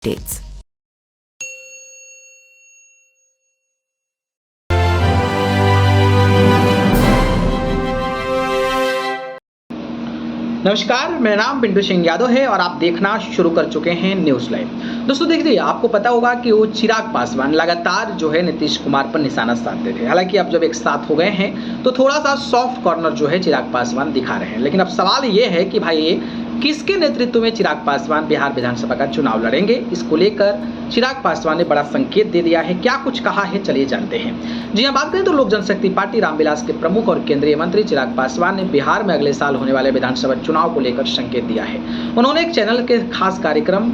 updates. नमस्कार, मेरा नाम पिंटू सिंह यादव है और आप देखना शुरू कर चुके हैं न्यूज़ लाइव। दोस्तों देखिए, आपको पता होगा कि वो चिराग पासवान लगातार जो है नीतीश कुमार पर निशाना साधते थे। हालांकि अब जब एक साथ हो गए हैं तो थोड़ा सा सॉफ्ट कॉर्नर जो है चिराग पासवान दिखा रहे हैं। लेकिन अब सवाल ये है कि भाई किसके नेतृत्व में चिराग पासवान बिहार विधानसभा का चुनाव लड़ेंगे। इसको लेकर चिराग पासवान ने बड़ा संकेत दे दिया है। क्या कुछ कहा है, चलिए जानते हैं। जी हाँ, बात करें तो लोक जनशक्ति पार्टी रामविलास के प्रमुख और केंद्रीय मंत्री चिराग पासवान ने बिहार में अगले साल होने वाले विधानसभा चुनाव को लेकर संकेत दिया है। उन्होंने एक चैनल के खास कार्यक्रम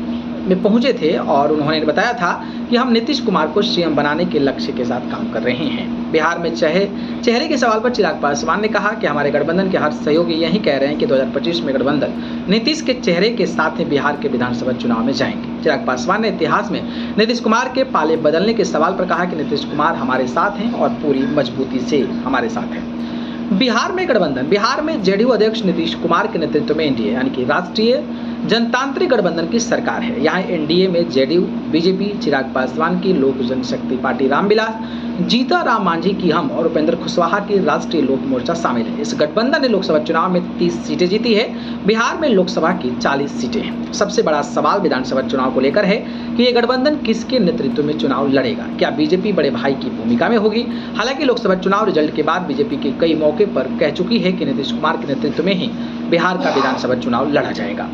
में पहुंचे थे और उन्होंने बताया था कि हम नीतीश कुमार को सीएम बनाने के लक्ष्य के साथ काम कर रहे हैं। बिहार में चेहरे के सवाल पर चिराग पासवान ने कहा कि हमारे गठबंधन के हर सहयोगी यही कह रहे हैं कि 2025 में गठबंधन नीतीश के चेहरे के साथ ही बिहार के विधानसभा चुनाव में जाएंगे। चिराग पासवान ने इतिहास में नीतीश कुमार के पाले बदलने के सवाल पर कहा कि नीतीश कुमार हमारे साथ हैं और पूरी मजबूती से हमारे साथ हैं। बिहार में गठबंधन, बिहार में जेडीयू अध्यक्ष नीतीश कुमार के नेतृत्व में एनडीए यानी कि राष्ट्रीय जनतांत्रिक गठबंधन की सरकार है। यहाँ एनडीए में जेडीयू, बीजेपी, चिराग पासवान की लोक जनशक्ति पार्टी रामविलास, जीता राम मांझी की हम और उपेंद्र कुशवाहा की राष्ट्रीय लोक मोर्चा शामिल है। इस गठबंधन ने लोकसभा चुनाव में 30 सीटें जीती है। बिहार में लोकसभा की 40 सीटें हैं। सबसे बड़ा सवाल विधानसभा चुनाव को लेकर है कि ये गठबंधन किसके नेतृत्व में चुनाव लड़ेगा। क्या बीजेपी बड़े भाई की भूमिका में होगी? हालांकि लोकसभा चुनाव रिजल्ट के बाद बीजेपी के कई मौके पर कह चुकी है कि नीतीश कुमार के नेतृत्व में ही बिहार का विधानसभा चुनाव लड़ा जाएगा।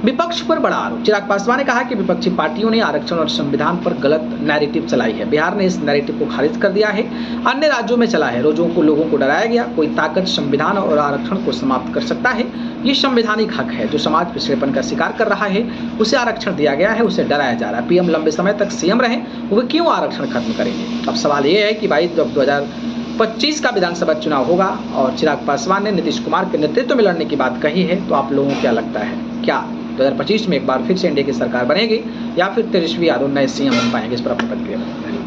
विपक्ष पर बड़ा आरोप, चिराग पासवान ने कहा कि विपक्षी पार्टियों ने आरक्षण और संविधान पर गलत नैरेटिव चलाई है। बिहार ने इस नैरेटिव को खारिज कर दिया है। अन्य राज्यों में चला है। लोगों को डराया गया। कोई ताकत संविधान और आरक्षण को समाप्त कर सकता है। ये संवैधानिक हक है। जो समाज पिछड़ेपन का शिकार कर रहा है उसे आरक्षण दिया गया है, उसे डराया जा रहा है। पीएम लंबे समय तक सीएम रहे, वो क्यों आरक्षण खत्म करेंगे? अब सवाल ये है कि भाई जब 2025 का विधानसभा चुनाव होगा और चिराग पासवान ने नीतीश कुमार के नेतृत्व में लड़ने की बात कही है, तो आप लोगों को क्या लगता है? क्या 2025 में एक बार फिर से एनडीए की सरकार बनेगी या फिर तेजस्वी यादव नए सीएम बन पाएंगे? इस पर अपनी प्रतिक्रिया बताएं।